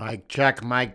Mic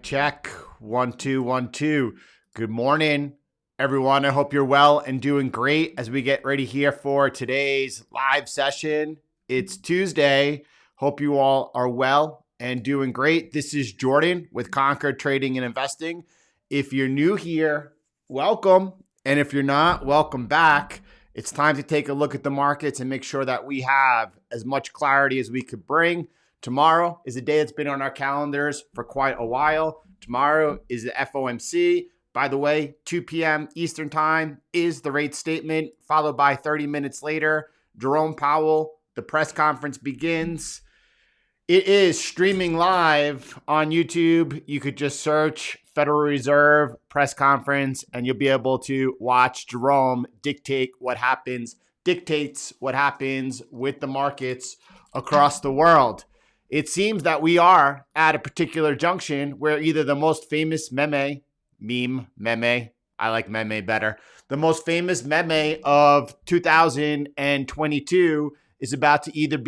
check. 1 2 1 2. Good morning, everyone. I hope you're well and doing great as we get ready here for today's live session. It's Tuesday. Hope you all are well and doing great. This is Jordan with Conquer Trading and Investing. If you're new here, welcome. And if you're not, welcome back. It's time to take a look at the markets and make sure that we have as much clarity as we could bring. Tomorrow is a day that's been on our calendars for quite a while. Tomorrow is the FOMC. By the way, 2 p.m. Eastern time is the rate statement, followed by 30 minutes later, Jerome Powell, the press conference begins. It is streaming live on YouTube. You could just search Federal Reserve press conference and you'll be able to watch Jerome dictates what happens with the markets across the world. It seems that we are at a particular junction where either the most famous meme, I like meme better, the most famous meme of 2022 is about to either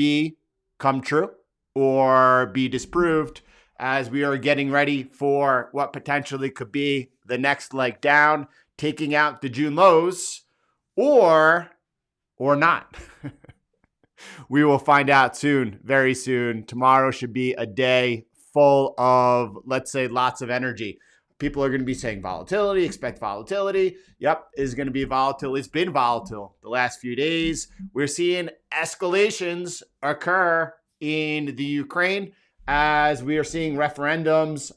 come true or be disproved, as we are getting ready for what potentially could be the next leg down, taking out the June lows, or not. We will find out soon, very soon. Tomorrow should be a day full of, let's say, lots of energy. People are going to be saying volatility, expect volatility. Yep, it's going to be volatile. It's been volatile the last few days. We're seeing escalations occur in the Ukraine as we are seeing referendums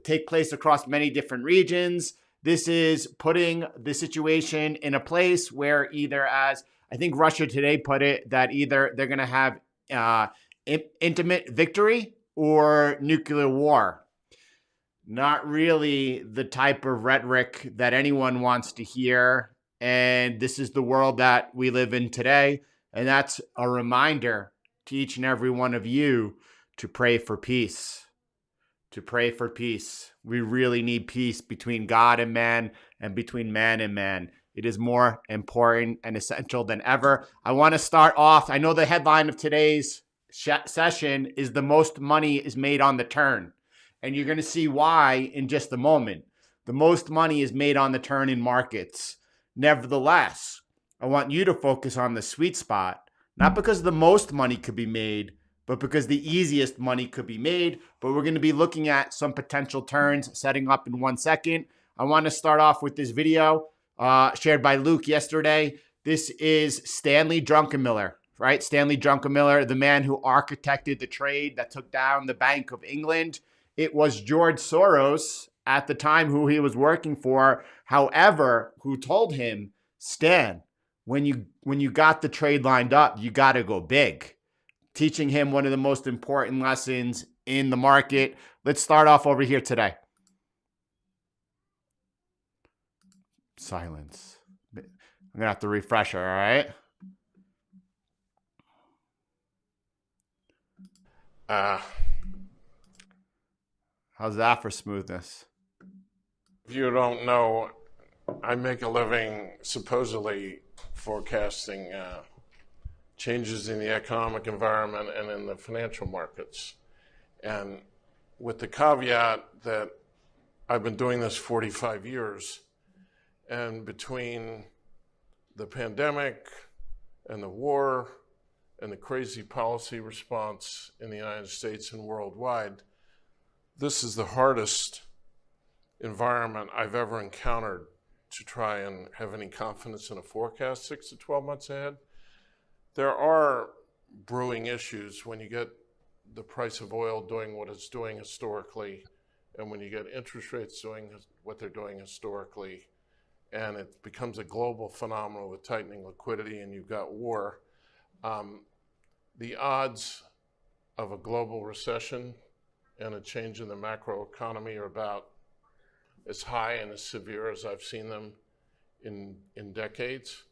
take place across many different regions. This is putting the situation in a place where either, as I think Russia today put it, that either they're going to have intimate victory or nuclear war. Not really the type of rhetoric that anyone wants to hear. And this is the world that we live in today. And that's a reminder to each and every one of you to pray for peace. To pray for peace. We really need peace between God and man and between man and man. It is more important and essential than ever. I want to start off. I know the headline of today's session is the most money is made on the turn. And you're going to see why in just a moment. The most money is made on the turn in markets. Nevertheless, I want you to focus on the sweet spot, not because the most money could be made, but because the easiest money could be made. But we're going to be looking at some potential turns setting up in 1 second. I want to start off with this video shared by Luke yesterday. This is Stanley Druckenmiller, right? Stanley Druckenmiller, the man who architected the trade that took down the Bank of England. It was George Soros at the time who he was working for, however, who told him, Stan, when you got the trade lined up, you got to go big. Teaching him one of the most important lessons in the market. Let's start off over here today. Silence. I'm going to have to refresh her, all right? How's that for smoothness? If you don't know, I make a living supposedly forecasting changes in the economic environment and in the financial markets. And with the caveat that I've been doing this 45 years, and between the pandemic and the war and the crazy policy response in the United States and worldwide, this is the hardest environment I've ever encountered to try and have any confidence in a forecast 6 to 12 months ahead. There are brewing issues when you get the price of oil doing what it's doing historically, and when you get interest rates doing what they're doing historically, and it becomes a global phenomenon with tightening liquidity, and you've got war. The odds of a global recession and a change in the macroeconomy are about as high and as severe as I've seen them in decades.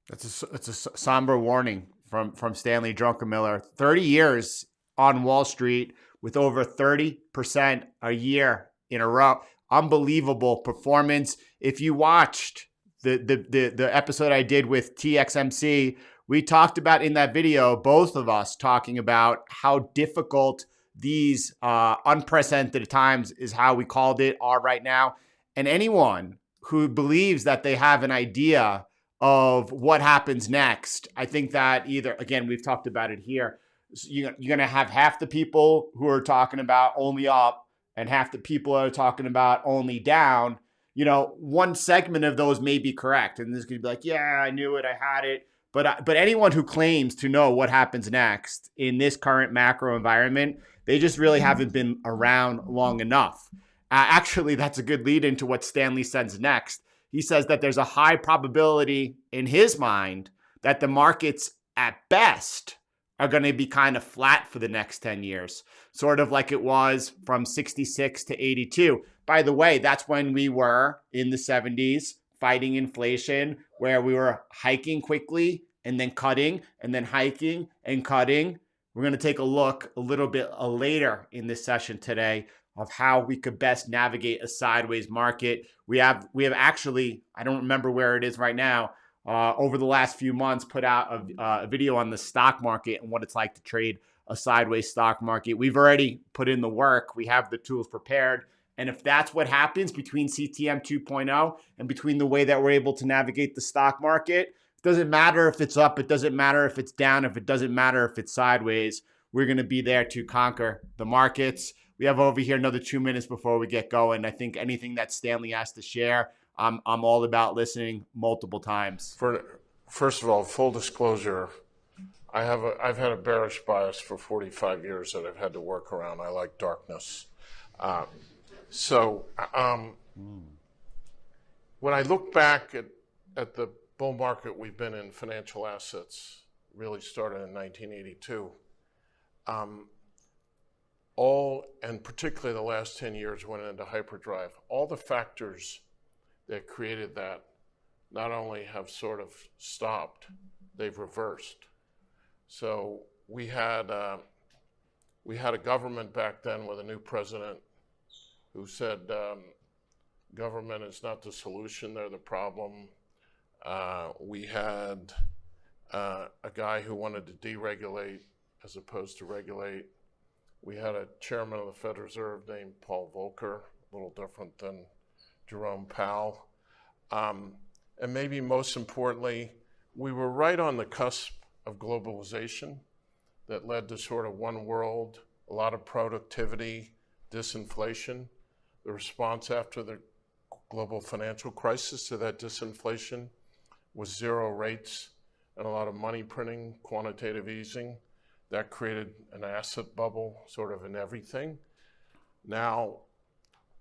It's a somber warning from Stanley Druckenmiller. 30 years on Wall Street with over 30% a year in a row. Unbelievable performance. If you watched the episode I did with TXMC, We talked about in that video, both of us talking about how difficult these unprecedented times is how we called it are right now. And anyone who believes that they have an idea of what happens next, I think that either, again, we've talked about it here, you're going to have half the people who are talking about only up and half the people are talking about only down. One segment of those may be correct. And this could be like, yeah, I knew it, I had it. But anyone who claims to know what happens next in this current macro environment, they just really haven't been around long enough. Actually, that's a good lead into what Stanley says next. He says that there's a high probability in his mind that the markets at best are going to be kind of flat for the next 10 years, sort of like it was from 66 to 82. By the way, that's when we were in the 70s fighting inflation, where we were hiking quickly and then cutting and then hiking and cutting. We're going to take a look a little bit later in this session today of how we could best navigate a sideways market. We have actually, I don't remember where it is right now, over the last few months put out a video on the stock market and what it's like to trade a sideways stock market. We've already put in the work. We have the tools prepared. And if that's what happens between CTM 2.0 and between the way that we're able to navigate the stock market, it doesn't matter if it's up, it doesn't matter if it's down, if it doesn't matter if it's sideways, we're going to be there to conquer the markets. We have over here another 2 minutes before we get going. I think anything that Stanley has to share, I'm all about listening multiple times. First of all, full disclosure, I've had a bearish bias for 45 years that I've had to work around. I like darkness. When I look back at the bull market we've been in, financial assets really started in 1982. And particularly the last 10 years went into hyperdrive. All the factors that created that not only have sort of stopped, they've reversed. So we had a government back then with a new president who said government is not the solution, they're the problem. We had a guy who wanted to deregulate as opposed to regulate. We had a chairman of the Federal Reserve named Paul Volcker, a little different than Jerome Powell. And maybe most importantly, we were right on the cusp of globalization that led to sort of one world, a lot of productivity, disinflation. The response after the global financial crisis to that disinflation was zero rates and a lot of money printing, quantitative easing. That created an asset bubble sort of in everything. Now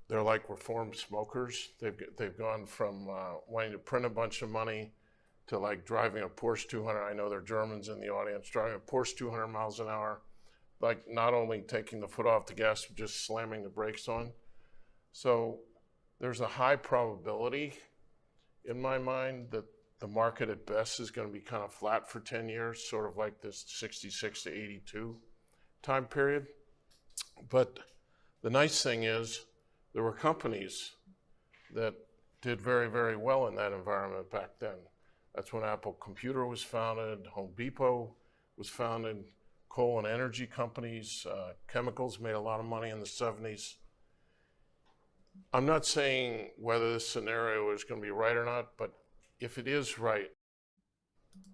they're like reformed smokers. They've gone from wanting to print a bunch of money to like driving a Porsche 200. I know there are Germans in the audience, driving a Porsche 200 miles an hour, like not only taking the foot off the gas, but just slamming the brakes on. So there's a high probability in my mind that the market at best is going to be kind of flat for 10 years, sort of like this 66 to 82 time period. But the nice thing is there were companies that did very, very well in that environment back then. That's when Apple Computer was founded, Home Depot was founded, coal and energy companies, chemicals made a lot of money in the 70s. I'm not saying whether this scenario is going to be right or not, but if it is right.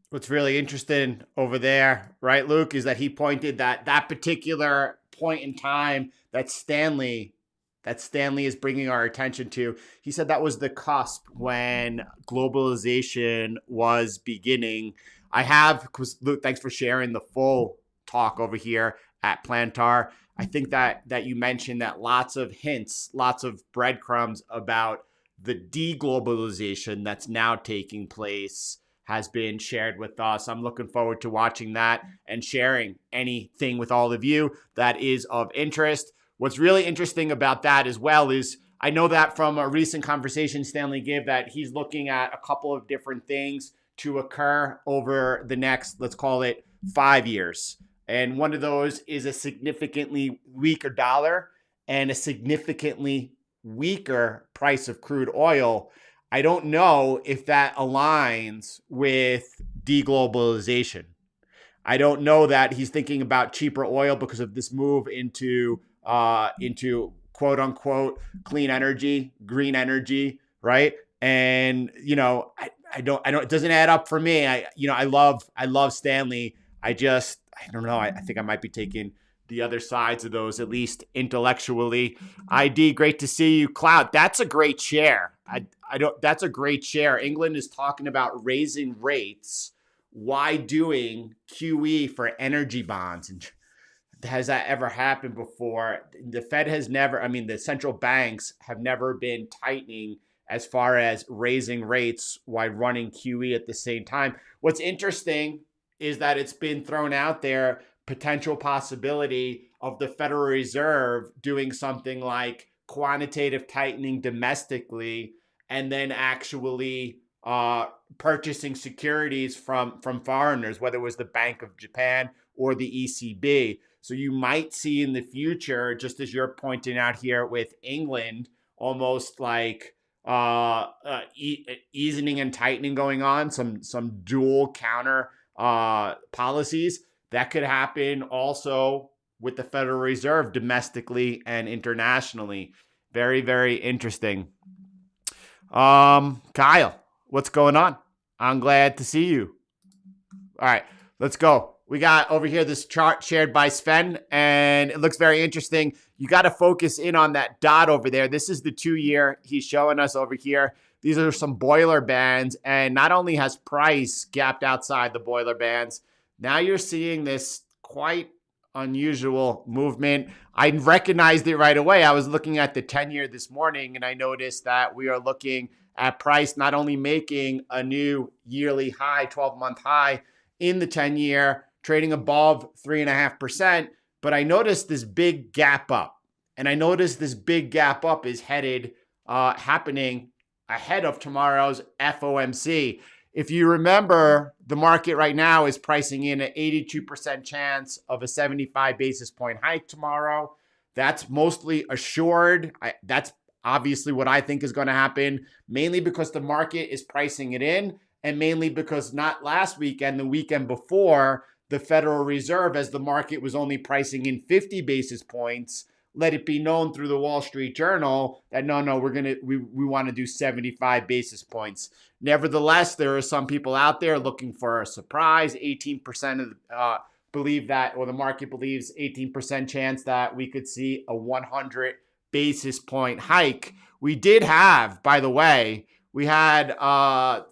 What's really interesting over there, right, Luke, is that he pointed that particular point in time that Stanley is bringing our attention to. He said that was the cusp when globalization was beginning. Because Luke, thanks for sharing the full talk over here at Plantar. I think that you mentioned that lots of hints, lots of breadcrumbs about the deglobalization that's now taking place has been shared with us. I'm looking forward to watching that and sharing anything with all of you that is of interest. What's really interesting about that as well is I know that from a recent conversation Stanley gave that he's looking at a couple of different things to occur over the next, let's call it 5 years. And one of those is a significantly weaker dollar and a significantly weaker price of crude oil. I don't know if that aligns with deglobalization. I don't know that he's thinking about cheaper oil because of this move into quote unquote clean energy, green energy, right? And I don't, it doesn't add up for me. I love Stanley. I don't know. I think I might be taking the other sides of those, at least intellectually. ID, great to see you. Cloud, that's a great share. I don't. That's a great share. England is talking about raising rates. Why doing QE for energy bonds? And has that ever happened before? The Fed has never. I mean, the central banks have never been tightening as far as raising rates while running QE at the same time. What's interesting is that it's been thrown out there, potential possibility of the Federal Reserve doing something like quantitative tightening domestically and then actually purchasing securities from foreigners, whether it was the Bank of Japan or the ECB. So you might see in the future, just as you're pointing out here with England, almost like easing and tightening going on, some dual counter policies. That could happen also with the Federal Reserve domestically and internationally. Very, very interesting. Kyle, what's going on? I'm glad to see you. All right, let's go. We got over here this chart shared by Sven, and it looks very interesting. You got to focus in on that dot over there. This is the 2-year he's showing us over here. These are some boiler bands, and not only has price gapped outside the boiler bands, now you're seeing this quite unusual movement. I recognized it right away. I was looking at the 10-year this morning, and I noticed that we are looking at price not only making a new yearly high, 12-month high in the 10-year, trading above 3.5%, but I noticed this big gap up. And I noticed this big gap up is happening ahead of tomorrow's FOMC. If you remember, the market right now is pricing in an 82% chance of a 75 basis point hike tomorrow. That's mostly assured. That's obviously what I think is going to happen, mainly because the market is pricing it in, and mainly because not last weekend, the weekend before, the Federal Reserve, as the market was only pricing in 50 basis points, let it be known through the Wall Street Journal that no, we want to do 75 basis points. Nevertheless, there are some people out there looking for a surprise. 18% believe that, or the market believes 18% chance that we could see a 100 basis point hike. We did have, by the way, we had the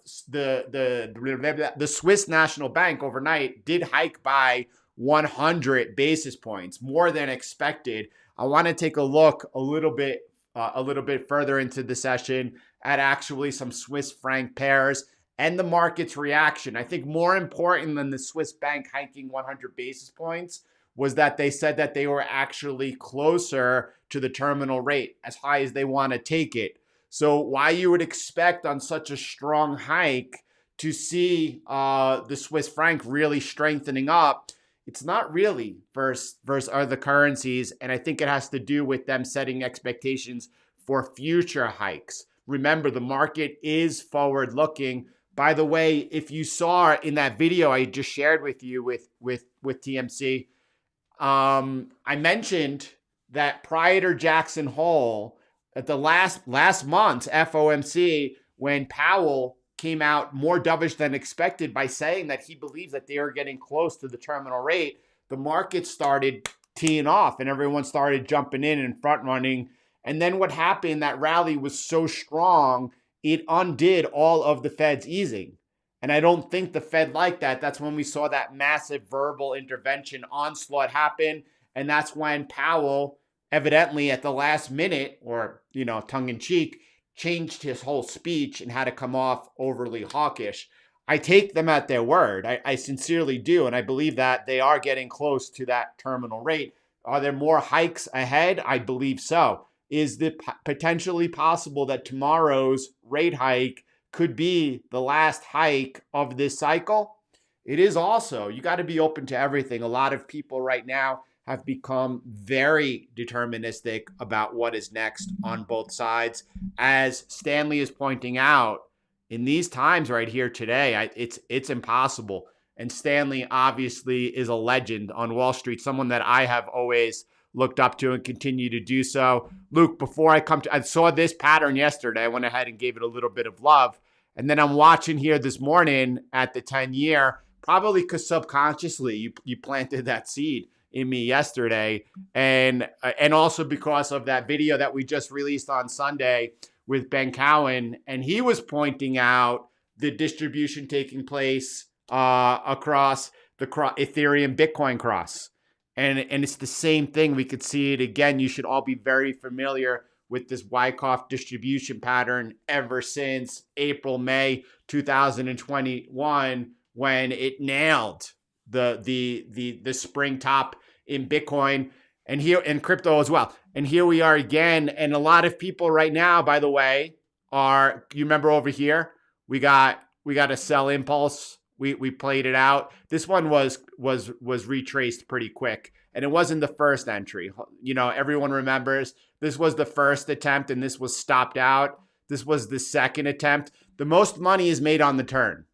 Swiss National Bank overnight did hike by 100 basis points, more than expected. I want to take a look a little bit further into the session at actually some Swiss franc pairs and the market's reaction. I think more important than the Swiss bank hiking 100 basis points was that they said that they were actually closer to the terminal rate, as high as they want to take it. So why you would expect on such a strong hike to see the Swiss franc really strengthening up, it's not really versus other currencies. And I think it has to do with them setting expectations for future hikes. Remember, the market is forward looking. By the way, if you saw in that video I just shared with you with TMC, I mentioned that prior to Jackson Hole, at the last month's FOMC, when Powell came out more dovish than expected by saying that he believes that they are getting close to the terminal rate, the market started teeing off and everyone started jumping in and front running. And then what happened, that rally was so strong, it undid all of the Fed's easing. And I don't think the Fed liked that. That's when we saw that massive verbal intervention onslaught happen. And that's when Powell, evidently at the last minute, or, tongue in cheek, changed his whole speech and had to come off overly hawkish. I take them at their word. I sincerely do. And I believe that they are getting close to that terminal rate. Are there more hikes ahead? I believe so. Is it potentially possible that tomorrow's rate hike could be the last hike of this cycle? It is also. You got to be open to everything. A lot of people right now have become very deterministic about what is next on both sides. As Stanley is pointing out, in these times right here today, it's impossible. And Stanley obviously is a legend on Wall Street, someone that I have always looked up to and continue to do so. Luke, before I saw this pattern yesterday. I went ahead and gave it a little bit of love. And then I'm watching here this morning at the 10-year, probably because subconsciously you planted that seed in me yesterday. And also because of that video that we just released on Sunday with Ben Cowan. And he was pointing out the distribution taking place across the Ethereum Bitcoin cross. And it's the same thing. We could see it again. You should all be very familiar with this Wyckoff distribution pattern ever since April, May 2021, when it nailed the spring top in Bitcoin and here in crypto as well. And here we are again. And a lot of people right now, by the way, you remember over here, we got a sell impulse. We played it out. This one was retraced pretty quick, and it wasn't the first entry. You know, everyone remembers this was the first attempt, and this was stopped out. This was the second attempt. The most money is made on the turn.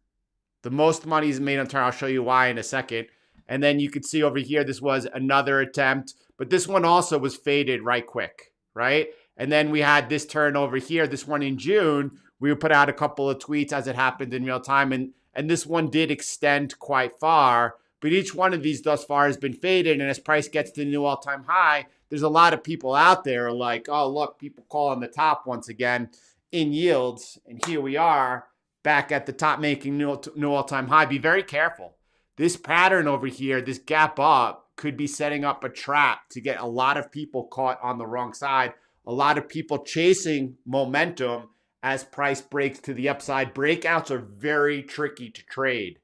The most money is made on the turn. I'll show you why in a second. And then you could see over here, this was another attempt, but this one also was faded right quick, right? And then we had this turn over here. This one in June, we put out a couple of tweets as it happened in real time, and this one did extend quite far, but each one of these thus far has been faded. And as price gets to the new all-time high, there's a lot of people out there like, oh, look, people call on the top once again in yields. And here we are back at the top making new all-time high. Be very careful. This pattern over here, this gap up, could be setting up a trap to get a lot of people caught on the wrong side. A lot of people chasing momentum as price breaks to the upside. Breakouts are very tricky to trade.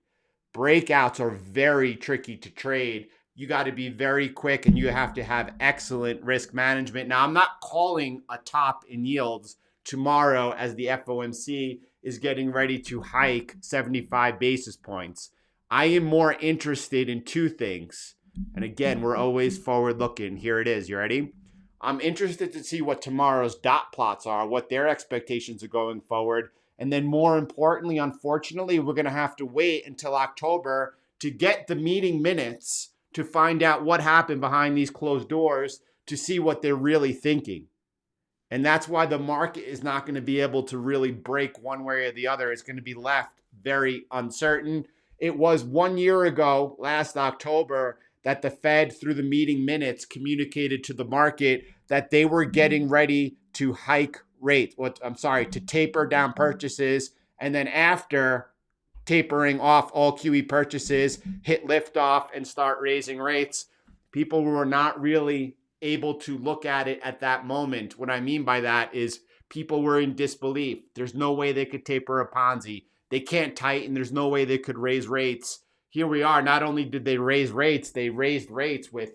Breakouts are very tricky to trade. You got to be very quick and you have to have excellent risk management. Now, I'm not calling a top in yields tomorrow as the FOMC is getting ready to hike 75 basis points. I am more interested in two things. And again, we're always forward looking. Here it is. You ready? I'm interested to see what tomorrow's dot plots are, what their expectations are going forward. And then more importantly, unfortunately, we're going to have to wait until October to get the meeting minutes to find out what happened behind these closed doors to see what they're really thinking. And that's why the market is not going to be able to really break one way or the other. It's going to be left very uncertain. It was 1 year ago, last October, that the Fed, through the meeting minutes, communicated to the market that they were getting ready to hike rates. To taper down purchases. And then after tapering off all QE purchases, hit liftoff and start raising rates. People were not really able to look at it at that moment. What I mean by that is people were in disbelief. There's no way they could taper a Ponzi. They can't tighten. There's no way they could raise rates. Here we are. Not only did they raise rates, they raised rates with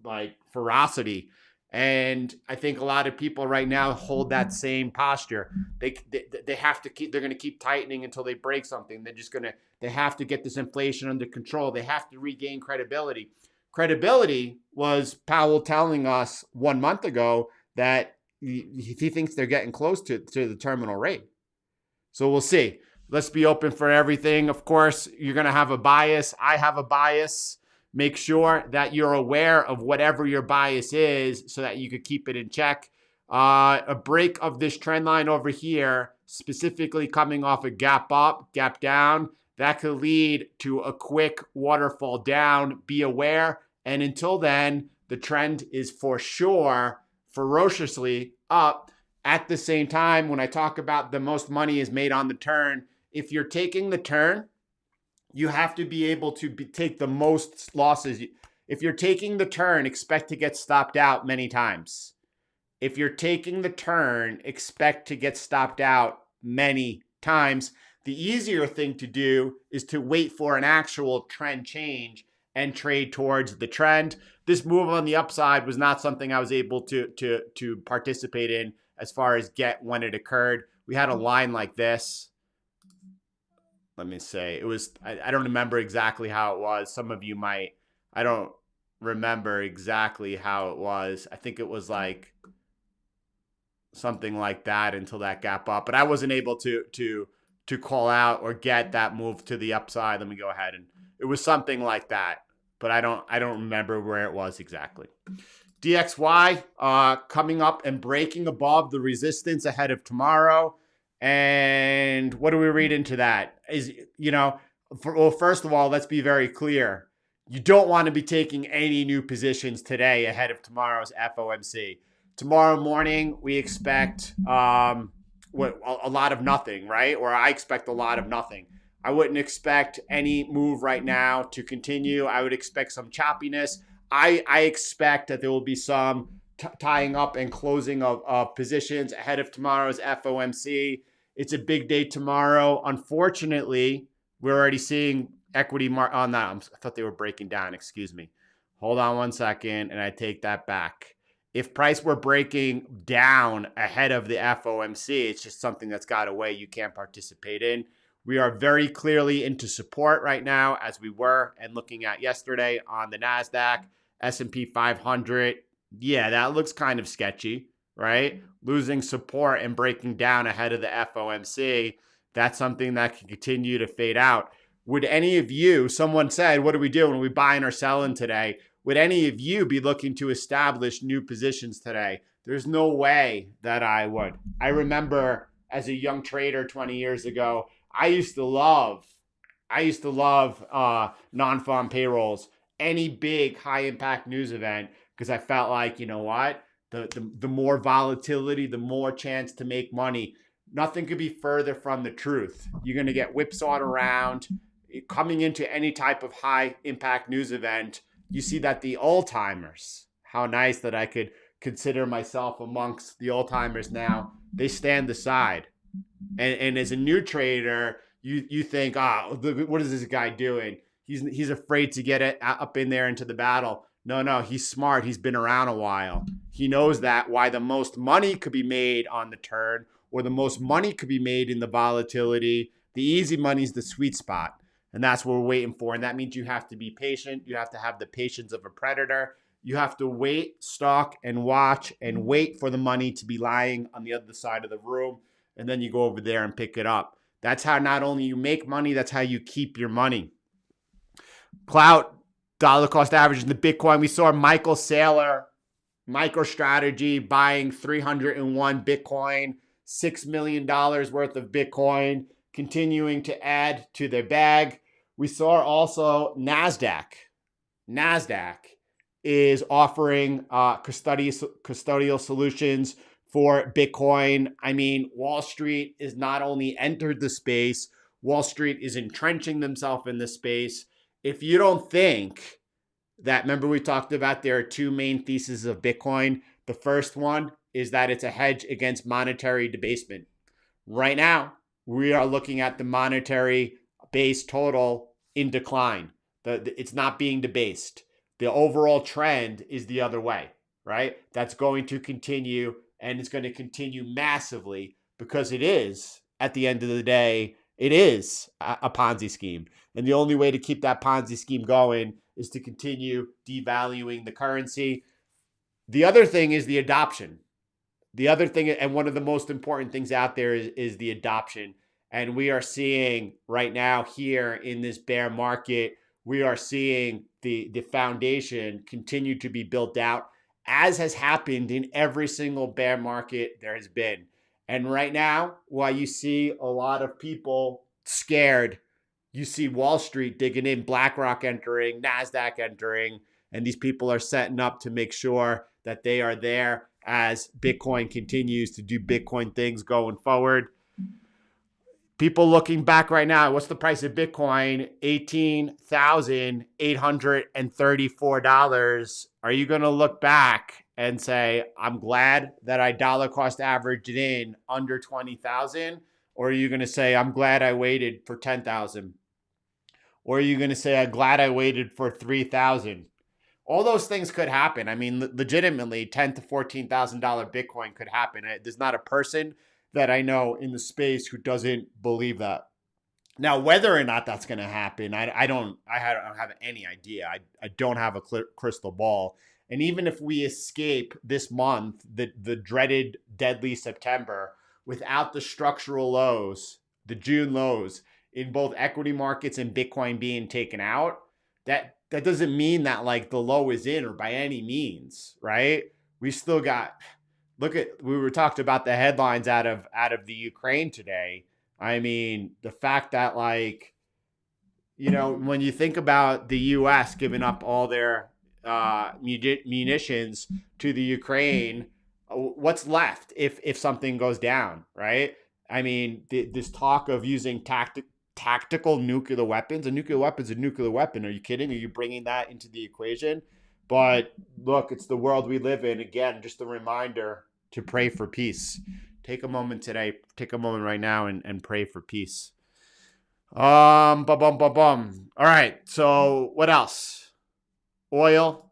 like ferocity. And I think a lot of people right now hold that same posture. They have to keep. They're going to keep tightening until they break something. They have to get this inflation under control. They have to regain credibility. Credibility was Powell telling us 1 month ago that he thinks they're getting close to the terminal rate. So we'll see. Let's be open for everything. Of course, you're going to have a bias. I have a bias. Make sure that you're aware of whatever your bias is so that you could keep it in check. A break of this trend line over here, specifically coming off a gap up, gap down, that could lead to a quick waterfall down. Be aware. And until then, the trend is for sure ferociously up. At the same time, when I talk about the most money is made on the turn, if you're taking the turn, you have to be able to take the most losses. If you're taking the turn, expect to get stopped out many times. If you're taking the turn, expect to get stopped out many times. The easier thing to do is to wait for an actual trend change and trade towards the trend. This move on the upside was not something I was able to participate in as far as get when it occurred. We had a line like this. Let me say, it was, I don't remember exactly how it was. Some of you might, remember exactly how it was. I think it was like something like that until that gap up, but I wasn't able to call out or get that move to the upside. Let me go ahead, and it was something like that, but I don't remember where it was exactly. DXY coming up and breaking above the resistance ahead of tomorrow. And what do we read into that? Well, first of all, let's be very clear. You don't want to be taking any new positions today ahead of tomorrow's FOMC. Tomorrow morning, we expect a lot of nothing, right? Or I expect a lot of nothing. I wouldn't expect any move right now to continue. I would expect some choppiness. I expect that there will be some tying up and closing of positions ahead of tomorrow's FOMC. It's a big day tomorrow. Unfortunately, we're already seeing equity on that. I thought they were breaking down. Excuse me. Hold on one second, and I take that back. If price were breaking down ahead of the FOMC, it's just something that's got away you can't participate in. We are very clearly into support right now, as we were and looking at yesterday on the NASDAQ, S&P 500. Yeah, that looks kind of sketchy, right? Losing support and breaking down ahead of the FOMC, that's something that can continue to fade out. Would any of you, someone said, what are we doing? Are we buying or selling today? Would any of you be looking to establish new positions today? There's no way that I would. I remember as a young trader 20 years ago, I used to love non-farm payrolls, any big high impact news event, because I felt like, you know what? The more volatility, the more chance to make money. Nothing could be further from the truth. You're going to get whipsawed around. Coming into any type of high impact news event, you see that the old timers, how nice that I could consider myself amongst the old timers now, they stand aside. And as a new trader, you think, what is this guy doing? He's afraid to get it up in there into the battle. No, he's smart. He's been around a while. He knows that why the most money could be made on the turn, or the most money could be made in the volatility. The easy money is the sweet spot. And that's what we're waiting for. And that means you have to be patient. You have to have the patience of a predator. You have to wait, stalk, and watch, and wait for the money to be lying on the other side of the room. And then you go over there and pick it up. That's how not only you make money, that's how you keep your money. Clout, dollar cost average in the Bitcoin. We saw Michael Saylor, MicroStrategy, buying 301 Bitcoin, $6 million worth of Bitcoin, continuing to add to their bag. We saw also NASDAQ. NASDAQ is offering custodial solutions for Bitcoin. I mean, Wall Street is not only entered the space, Wall Street is entrenching themselves in the space. If you don't think that, remember we talked about there are two main theses of Bitcoin. The first one is that it's a hedge against monetary debasement. Right now, we are looking at the monetary base total in decline. It's not being debased. The overall trend is the other way, right? That's going to continue, and it's going to continue massively because it is, at the end of the day, it is a Ponzi scheme. And the only way to keep that Ponzi scheme going is to continue devaluing the currency. The other thing is the adoption. The other thing, and one of the most important things out there is the adoption. And we are seeing right now here in this bear market, we are seeing the foundation continue to be built out, as has happened in every single bear market there has been. And right now, while you see a lot of people scared, you see Wall Street digging in, BlackRock entering, NASDAQ entering, and these people are setting up to make sure that they are there as Bitcoin continues to do Bitcoin things going forward. People looking back right now, what's the price of Bitcoin? $18,834. Are you going to look back and say, I'm glad that I dollar cost averaged it in under 20,000? Or are you going to say, I'm glad I waited for 10,000? Or are you going to say, I'm glad I waited for 3,000? All those things could happen. I mean, legitimately, $10,000 to $14,000 Bitcoin could happen. There's not a person that I know in the space who doesn't believe that. Now, whether or not that's going to happen, I don't have any idea. I don't have a crystal ball. And even if we escape this month, the dreaded deadly September, without the structural lows, the June lows in both equity markets and Bitcoin being taken out, that doesn't mean that like the low is in or by any means, right? We still got we were talked about the headlines out of the Ukraine today. I mean, the fact that like, when you think about the U.S. giving up all their munitions to the Ukraine, what's left if something goes down, right? I mean, this talk of using tactical nuclear weapons. A nuclear weapon is a nuclear weapon. Are you kidding? Are you bringing that into the equation? But look, it's the world we live in. Again, just a reminder to pray for peace. Take a moment today. Take a moment right now and pray for peace. Bum, bum, bum, bum. All right. So what else? Oil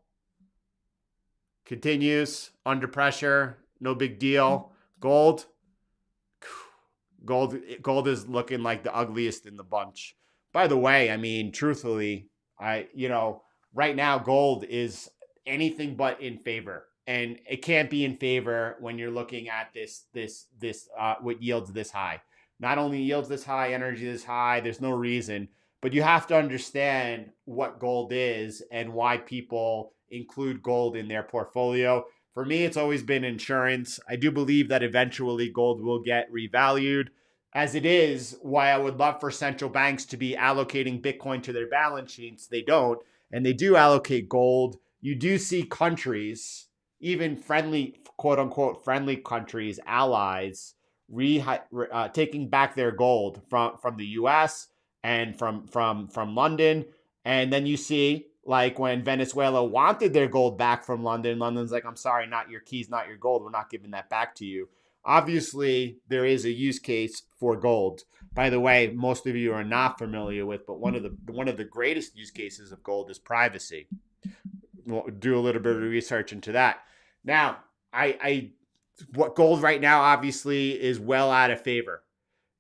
continues under pressure. No big deal. Gold is looking like the ugliest in the bunch. By the way, I mean, truthfully, right now gold is anything but in favor. And it can't be in favor when you're looking at this what yields this high. Not only yields this high, energy this high, there's no reason, but you have to understand what gold is and why people include gold in their portfolio. For me, it's always been insurance. I do believe that eventually gold will get revalued. As it is, why I would love for central banks to be allocating Bitcoin to their balance sheets. They don't, and they do allocate gold. You do see countries, even friendly, quote unquote, friendly countries, allies, taking back their gold from the U.S. and from London. And then you see, like when Venezuela wanted their gold back from London, London's like, I'm sorry, not your keys, not your gold. We're not giving that back to you. Obviously, there is a use case for gold. By the way, most of you are not familiar with, but one of the greatest use cases of gold is privacy. We'll do a little bit of research into that. Now, what gold right now obviously is well out of favor.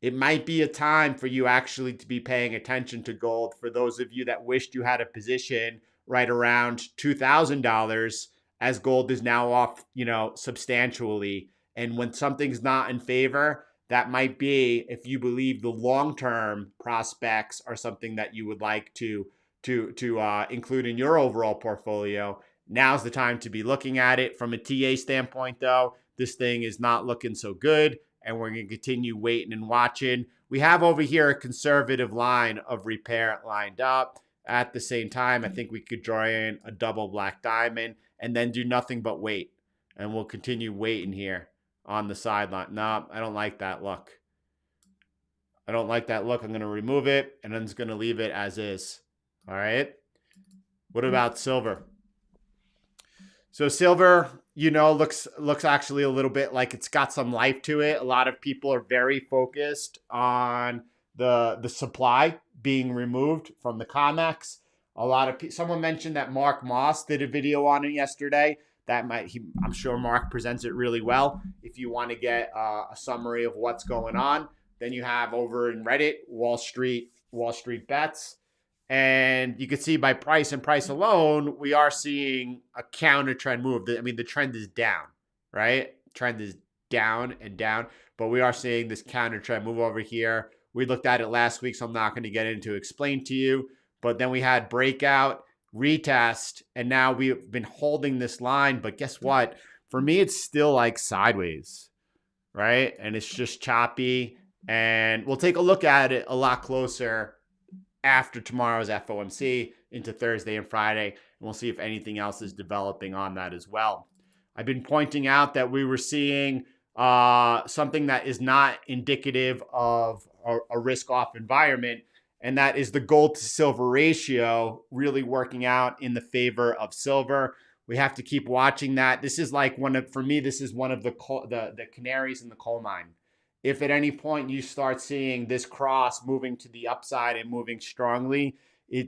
It might be a time for you actually to be paying attention to gold. For those of you that wished you had a position right around $2,000, as gold is now off, substantially. And when something's not in favor, that might be if you believe the long-term prospects are something that you would like to include in your overall portfolio. Now's the time to be looking at it. From a TA standpoint, though, this thing is not looking so good, and we're going to continue waiting and watching. We have over here a conservative line of repair lined up. At the same time, I think we could draw in a double black diamond and then do nothing but wait. And we'll continue waiting here on the sideline. No, I don't like that look. I'm going to remove it, and I'm just going to leave it as is. All right. What about silver? So silver, looks actually a little bit like it's got some life to it. A lot of people are very focused on the supply being removed from the COMEX. Someone mentioned that Mark Moss did a video on it yesterday. I'm sure Mark presents it really well. If you want to get a summary of what's going on, then you have over in Reddit, Wall Street Bets. And you can see by price and price alone, we are seeing a counter trend move. I mean, the trend is down, right? Trend is down and down, but we are seeing this counter trend move over here. We looked at it last week, so I'm not going to get into explain to you. But then we had breakout, retest, and now we've been holding this line. But guess what? For me, it's still like sideways, right? And it's just choppy. And we'll take a look at it a lot closer after tomorrow's FOMC into Thursday and Friday, and we'll see if anything else is developing on that as well. I've been pointing out that we were seeing something that is not indicative of a risk-off environment, and that is the gold to silver ratio really working out in the favor of silver. We have to keep watching that. This is like this is one of the canaries in the coal mine. If at any point you start seeing this cross moving to the upside and moving strongly, all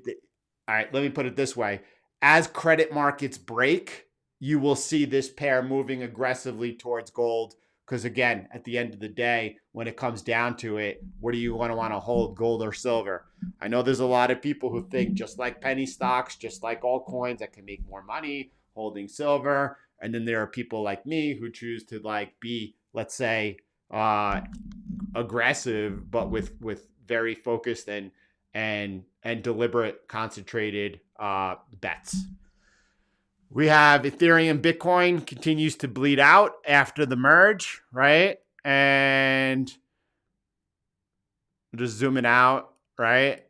right, let me put it this way. As credit markets break, you will see this pair moving aggressively towards gold, Because again, at the end of the day, when it comes down to it, what do you want to hold, gold or silver? I know there's a lot of people who think just like penny stocks, just like altcoins that can make more money holding silver. And then there are people like me who choose to like be, let's say, aggressive, but with very focused and deliberate, concentrated bets. We have Ethereum, Bitcoin continues to bleed out after the merge, right? And just zooming out, right?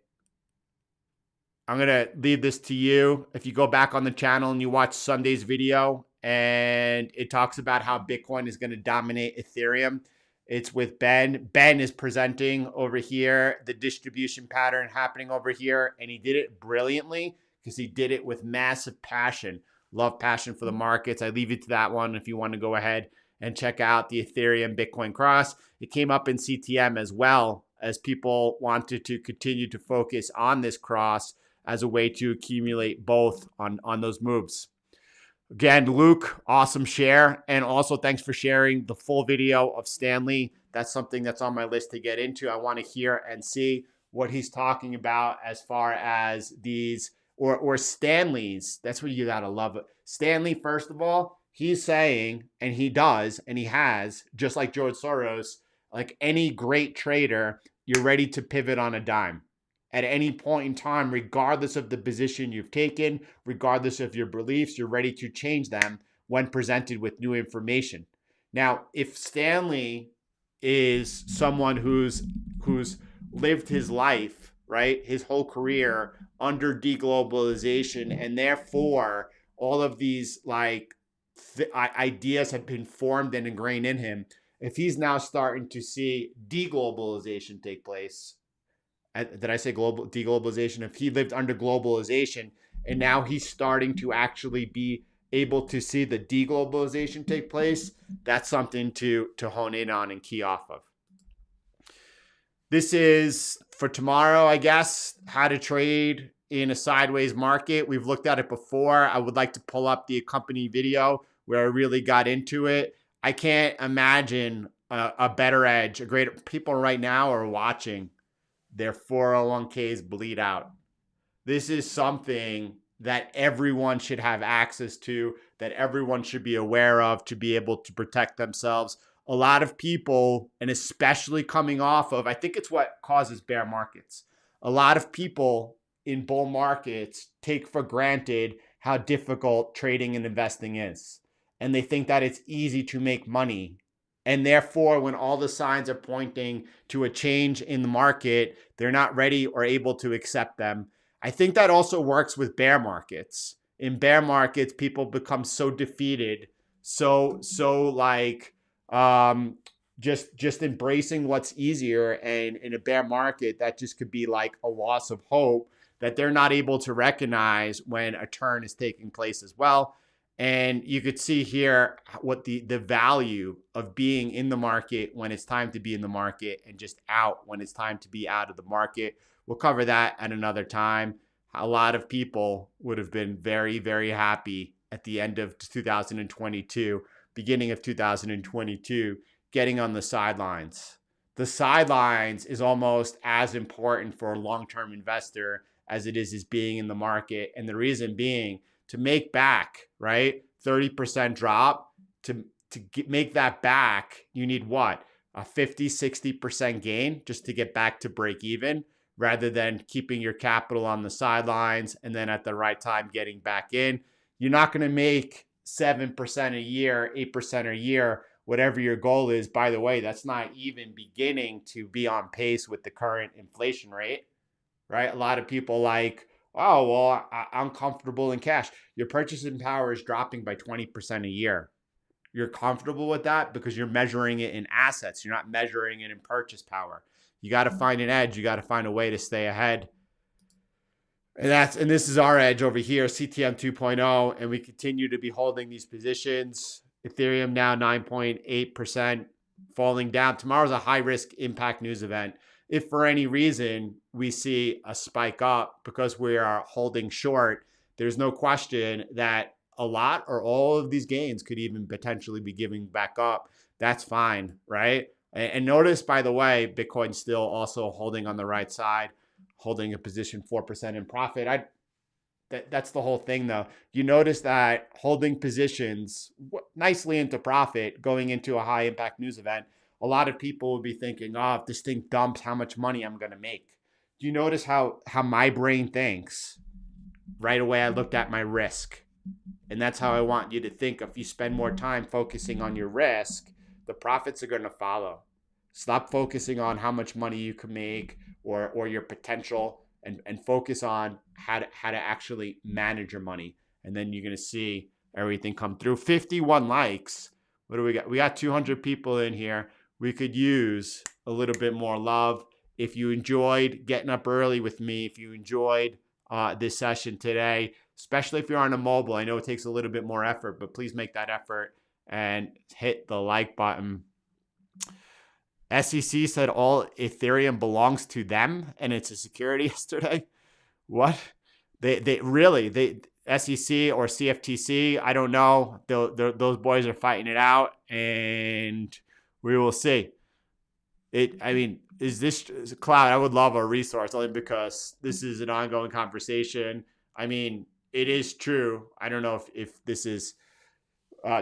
I'm going to leave this to you. If you go back on the channel and you watch Sunday's video and it talks about how Bitcoin is going to dominate Ethereum, it's with Ben. Ben is presenting over here the distribution pattern happening over here, and he did it brilliantly because he did it with massive passion. Love passion for the markets. I leave you to that one if you want to go ahead and check out the Ethereum Bitcoin cross. It came up in CTM as well, as people wanted to continue to focus on this cross as a way to accumulate both on those moves. Again, Luke, awesome share. And also thanks for sharing the full video of Stanley. That's something that's on my list to get into. I want to hear and see what he's talking about as far as these or Stanley's. That's what you got to love it. Stanley, first of all, he's saying, and he does, and he has, just like George Soros, like any great trader, you're ready to pivot on a dime. At any point in time, regardless of the position you've taken, regardless of your beliefs, you're ready to change them when presented with new information. Now, if Stanley is someone who's lived his life, right, his whole career under deglobalization, and therefore all of these ideas have been formed and ingrained in him, if he's now starting to see deglobalization take place, did I say global deglobalization? If he lived under globalization and now he's starting to actually be able to see the deglobalization take place, that's something to hone in on and key off of. This is for tomorrow, I guess, how to trade in a sideways market. We've looked at it before. I would like to pull up the accompanying video where I really got into it. I can't imagine a better edge, a greater. People right now are watching their 401ks bleed out. This is something that everyone should have access to, that everyone should be aware of to be able to protect themselves. A lot of people, and especially coming off of, I think it's what causes bear markets. A lot of people in bull markets take for granted how difficult trading and investing is. And they think that it's easy to make money. And therefore, when all the signs are pointing to a change in the market, they're not ready or able to accept them. I think that also works with bear markets. In bear markets, people become so defeated, so like just embracing what's easier. And in a bear market, that just could be like a loss of hope that they're not able to recognize when a turn is taking place as well. And you could see here what the value of being in the market when it's time to be in the market and just out when it's time to be out of the market. We'll cover that at another time. A lot of people would have been very, very happy at the end of 2022, beginning of 2022, getting on the sidelines. The sidelines is almost as important for a long-term investor as it is being in the market. And the reason being, to make back, right, 30% drop, to make that back, you need what? A 50, 60% gain just to get back to break even, rather than keeping your capital on the sidelines and then at the right time getting back in. You're not going to make 7% a year, 8% a year, whatever your goal is. By the way, that's not even beginning to be on pace with the current inflation rate, right? A lot of people like, oh, well, I'm comfortable in cash. Your purchasing power is dropping by 20% a year. You're comfortable with that because you're measuring it in assets. You're not measuring it in purchase power. You got to find an edge. You got to find a way to stay ahead. And this is our edge over here, CTM 2.0, and we continue to be holding these positions. Ethereum now 9.8% falling down. Tomorrow's a high risk impact news event. If for any reason we see a spike up because we are holding short, there's no question that a lot or all of these gains could even potentially be giving back up. that's fine, right? And notice, by the way, Bitcoin's still also holding on the right side, holding a position 4% in profit. That's the whole thing, though. You notice that holding positions nicely into profit going into a high impact news event, a lot of people will be thinking, oh, if this thing dumps, how much money I'm going to make. Do you notice how my brain thinks? Right away, I looked at my risk. And that's how I want you to think. If you spend more time focusing on your risk, the profits are going to follow. Stop focusing on how much money you can make or your potential, and focus on how to actually manage your money. And then you're going to see everything come through. 51 likes. What do we got? We got 200 people in here. We could use a little bit more love. If you enjoyed getting up early with me, if you enjoyed this session today, especially if you're on a mobile, I know it takes a little bit more effort, but please make that effort and hit the like button. SEC said all Ethereum belongs to them and it's a security yesterday. What? They really, SEC or CFTC, I don't know. Those boys are fighting it out, and we will see. Is this Cloud? I would love a resource only because this is an ongoing conversation. I mean, it is true. I don't know if this is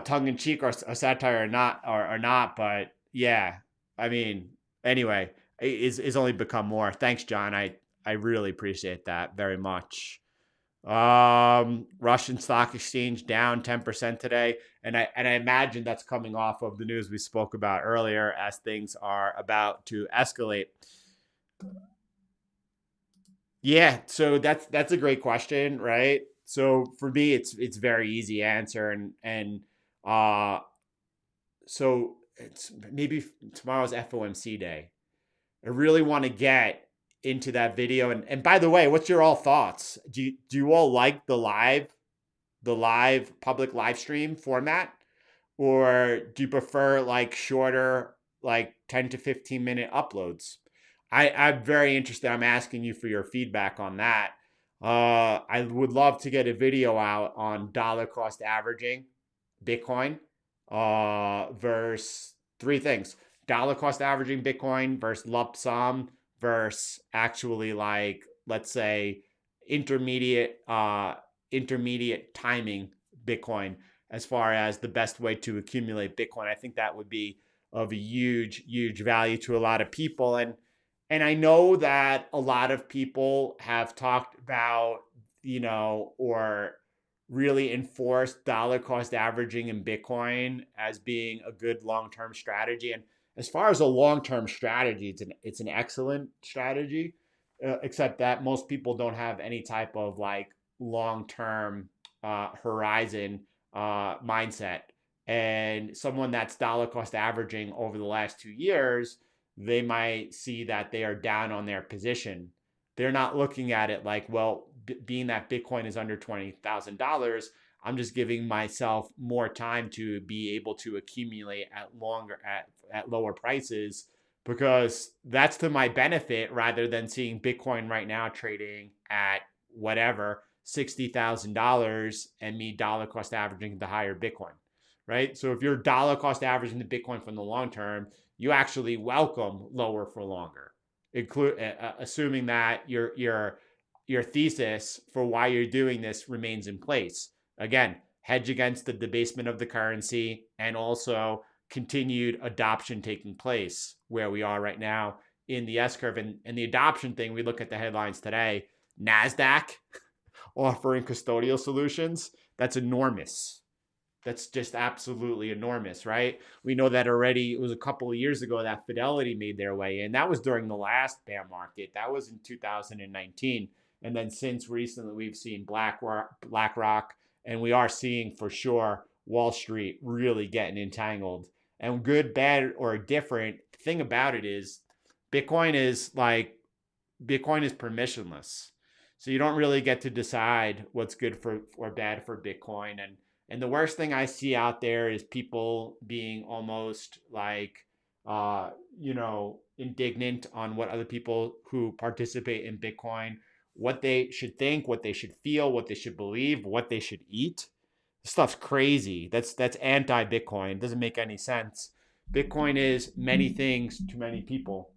tongue in cheek or a satire or not, but yeah. I mean, anyway, it's only become more. Thanks, John. I really appreciate that very much. Russian stock exchange down 10% today, and I imagine that's coming off of the news we spoke about earlier as things are about to escalate. Yeah, so that's a great question, right? So for me, it's very easy answer, and so it's maybe tomorrow's FOMC day. I really want to get into that video. And by the way, what's your all thoughts? Do you all like the live public live stream format? Or do you prefer like shorter, like 10 to 15 minute uploads? I'm very interested. I'm asking you for your feedback on that. I would love to get a video out on dollar cost averaging Bitcoin versus three things: dollar cost averaging Bitcoin versus lump sum versus actually, like, let's say intermediate timing Bitcoin as far as the best way to accumulate Bitcoin. I think that would be of a huge value to a lot of people. And I know that a lot of people have talked about, or really enforced dollar cost averaging in Bitcoin as being a good long-term strategy. And as far as a long-term strategy, it's an excellent strategy, except that most people don't have any type of like long-term horizon mindset. And someone that's dollar cost averaging over the last 2 years, they might see that they are down on their position. They're not looking at it like, well, being that Bitcoin is under $20,000, I'm just giving myself more time to be able to accumulate at lower prices, because that's to my benefit, rather than seeing Bitcoin right now trading at whatever $60,000 and me dollar cost averaging the higher Bitcoin, right? So if you're dollar cost averaging the Bitcoin from the long term, you actually welcome lower for longer, assuming that your thesis for why you're doing this remains in place. Again, hedge against the debasement of the currency and also continued adoption taking place where we are right now in the S curve. And the adoption thing, we look at the headlines today, NASDAQ offering custodial solutions. That's enormous. That's just absolutely enormous, right? We know that already. It was a couple of years ago that Fidelity made their way in. That was during the last bear market. That was in 2019. And then since recently, we've seen BlackRock, and we are seeing for sure Wall Street really getting entangled. And good, bad, or different, the thing about it is Bitcoin is permissionless. So you don't really get to decide what's good for or bad for Bitcoin. And the worst thing I see out there is people being almost like, indignant on what other people who participate in Bitcoin, what they should think, what they should feel, what they should believe, what they should eat. This stuff's crazy. That's anti-Bitcoin. It doesn't make any sense. Bitcoin is many things to many people.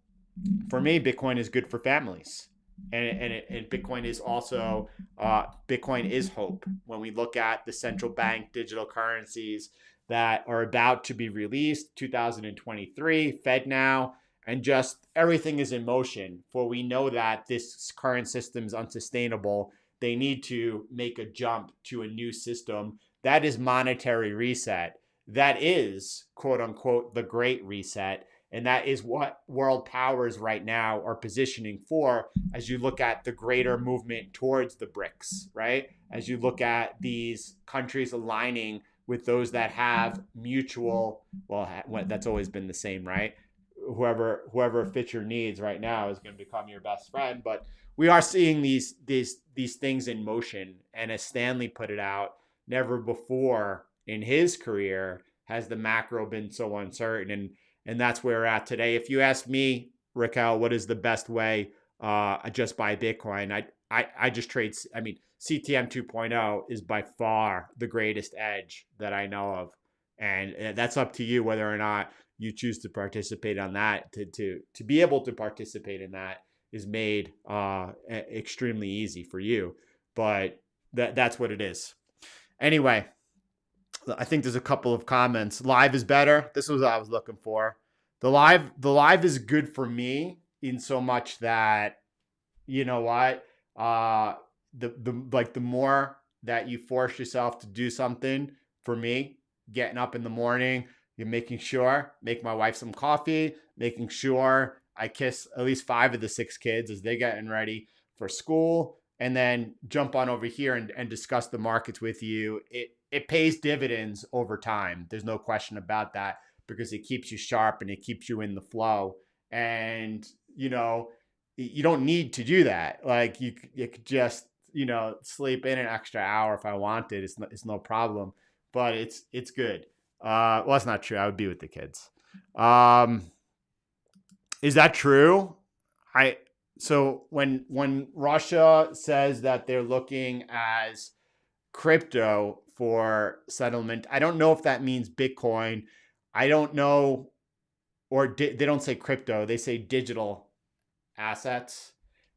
For me, Bitcoin is good for families. And Bitcoin is also Bitcoin is hope. When we look at the central bank digital currencies that are about to be released, 2023, Fed now, and just everything is in motion. For we know that this current system is unsustainable. They need to make a jump to a new system that is monetary reset. That is, quote unquote, the great reset. And that is what world powers right now are positioning for as you look at the greater movement towards the BRICS, right? As you look at these countries aligning with those that have mutual, well, that's always been the same, right? Whoever fits your needs right now is going to become your best friend. But we are seeing these things in motion. And as Stanley put it out, never before in his career has the macro been so uncertain. And that's where we're at today. If you ask me, Raquel, what is the best way just buy Bitcoin? I just trade. I mean, CTM 2.0 is by far the greatest edge that I know of, and that's up to you whether or not you choose to participate on that. To be able to participate in that is made extremely easy for you, but that's what it is. Anyway, I think there's a couple of comments. Live is better. This was what I was looking for. The live is good for me in so much that, you know what, the more that you force yourself to do something, for me, getting up in the morning, you're make my wife some coffee, making sure I kiss at least 5 of the 6 kids as they're getting ready for school, and then jump on over here and discuss the markets with you. It pays dividends over time. There's no question about that, because it keeps you sharp and it keeps you in the flow. And, you don't need to do that. Like you could just, sleep in an extra hour if I wanted. It's no problem, but it's good. Well, that's not true. I would be with the kids. Is that true? So when Russia says that they're looking as crypto for settlement, I don't know if that means Bitcoin. I don't know, or they don't say crypto, they say digital assets.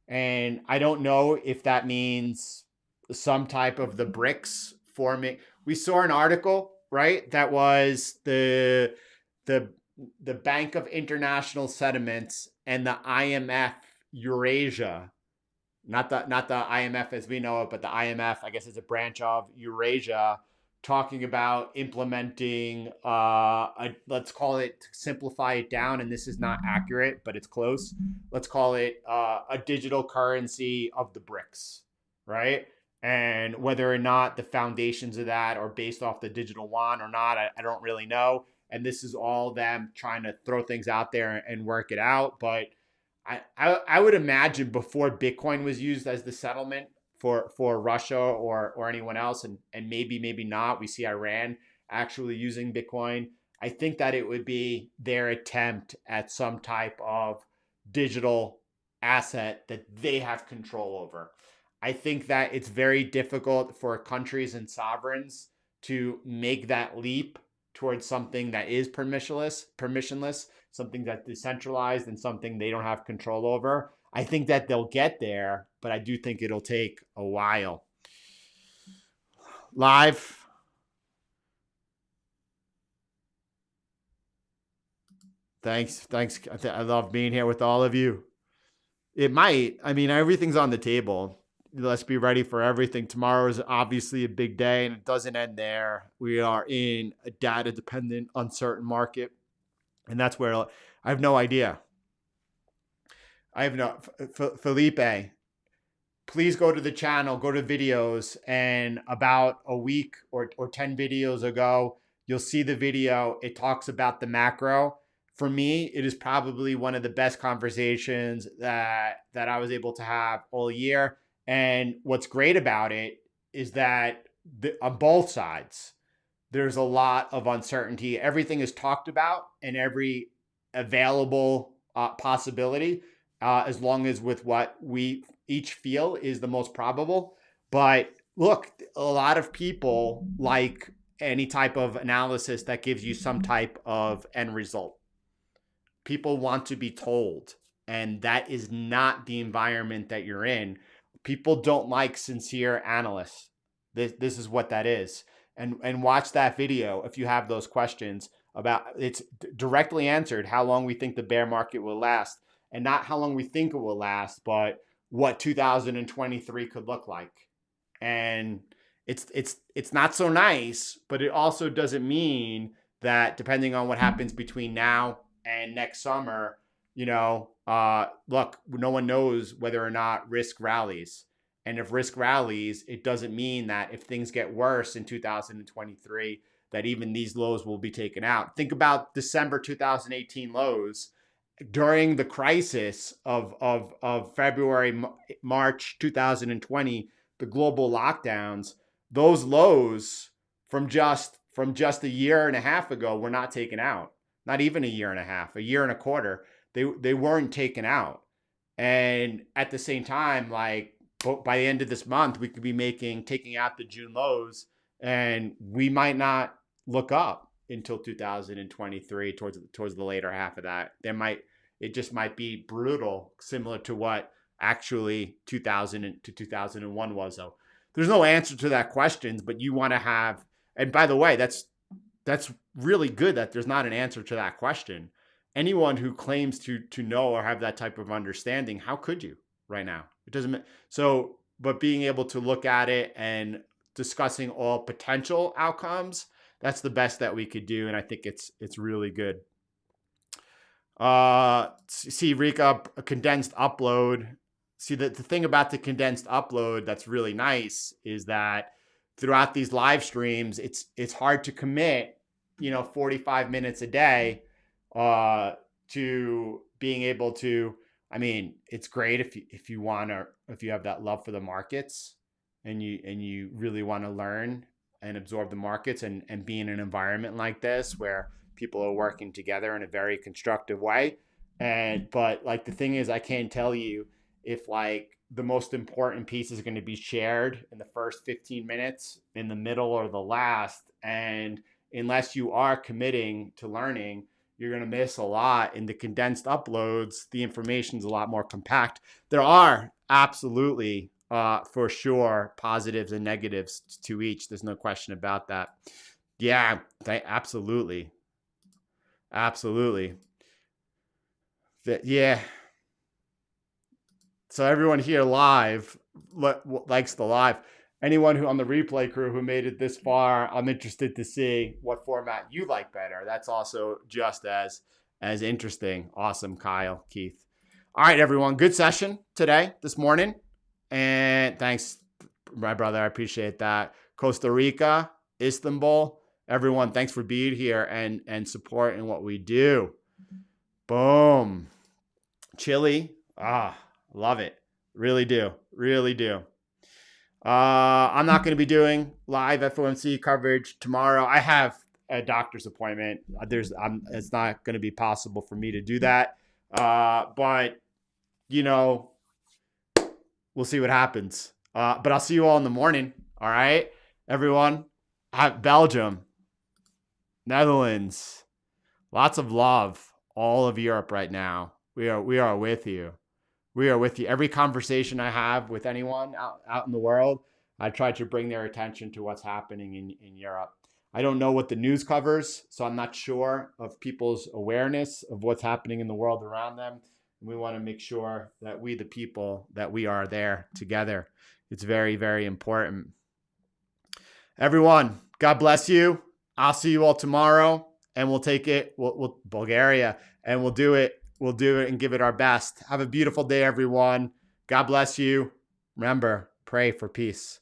And I don't know if that means some type of the BRICS forming. We saw an article, right? That was the Bank of International Settlements and the IMF Eurasia, not the IMF as we know it, but the IMF, I guess, is a branch of Eurasia, talking about implementing let's call it, to simplify it down, and this is not accurate, but it's close. Let's call it a digital currency of the BRICS, right? And whether or not the foundations of that are based off the digital yuan or not, I don't really know. And this is all them trying to throw things out there and work it out. But I would imagine before Bitcoin was used as the settlement for Russia or anyone else, and maybe not, we see Iran actually using Bitcoin. I think that it would be their attempt at some type of digital asset that they have control over. I think that it's very difficult for countries and sovereigns to make that leap towards something that is permissionless, something that's decentralized, and something they don't have control over. I think that they'll get there, but I do think it'll take a while. Live. Thanks. I love being here with all of you. It might. I mean, everything's on the table. Let's be ready for everything. Tomorrow is obviously a big day, and it doesn't end there. We are in a data-dependent, uncertain market, and that's where I have no idea. Felipe, please go to the channel, go to videos, and about a week or 10 videos ago, you'll see the video. It talks about the macro. For me, it is probably one of the best conversations that I was able to have all year. And what's great about it is that on both sides, there's a lot of uncertainty. Everything is talked about and every available possibility, as long as with what we each feel is the most probable. But look, a lot of people like any type of analysis that gives you some type of end result. People want to be told, and that is not the environment that you're in. People don't like sincere analysts. This is what that is. And watch that video if you have those questions about, it's directly answered how long we think the bear market will last, and not how long we think it will last, but what 2023 could look like. And it's not so nice, but it also doesn't mean that depending on what happens between now and next summer, look, no one knows whether or not risk rallies. And if risk rallies, it doesn't mean that if things get worse in 2023, that even these lows will be taken out. Think about December 2018 lows during the crisis of February, March 2020, the global lockdowns. Those lows from just a year and a half ago were not taken out. Not even a year and a half, a year and a quarter. They weren't taken out. And at the same time, like by the end of this month, we could be taking out the June lows, and we might not look up until 2023 towards the later half of that. It just might be brutal, similar to what actually 2000 to 2001 was. So there's no answer to that question, but you want to have, and by the way, that's really good that there's not an answer to that question. Anyone who claims to know or have that type of understanding, how could you right now? It doesn't. So, but being able to look at it and discussing all potential outcomes, that's the best that we could do. And I think it's really good. See, Rika, a condensed upload. See, the thing about the condensed upload that's really nice is that throughout these live streams, it's hard to commit, 45 minutes a day to being able to, I mean, it's great if you have that love for the markets and you really want to learn and absorb the markets and be in an environment like this where people are working together in a very constructive way. But like the thing is, I can't tell you if like the most important piece is going to be shared in the first 15 minutes, in the middle, or the last. And unless you are committing to learning, you're going to miss a lot. In the condensed uploads, the information is a lot more compact. There are absolutely, for sure, positives and negatives to each. There's no question about that. Yeah, absolutely. Absolutely. Yeah. So everyone here live likes the live. Anyone who on the replay crew who made it this far, I'm interested to see what format you like better. That's also just as interesting. Awesome, Kyle, Keith. All right, everyone. Good session this morning. And thanks, my brother. I appreciate that. Costa Rica, Istanbul. Everyone, thanks for being here and supporting what we do. Boom. Chile. Love it. Really do. Really do. I'm not going to be doing live FOMC coverage tomorrow. I have a doctor's appointment. It's not going to be possible for me to do that. But we'll see what happens. But I'll see you all in the morning. All right, everyone. Belgium, Netherlands, lots of love. All of Europe right now. We are with you. We are with you. Every conversation I have with anyone out in the world, I try to bring their attention to what's happening in Europe. I don't know what the news covers, so I'm not sure of people's awareness of what's happening in the world around them. We want to make sure that we, the people, that we are there together. It's very, very important. Everyone, God bless you. I'll see you all tomorrow, and we'll take it. We'll Bulgaria, and we'll do it. We'll do it and give it our best. Have a beautiful day, everyone. God bless you. Remember, pray for peace.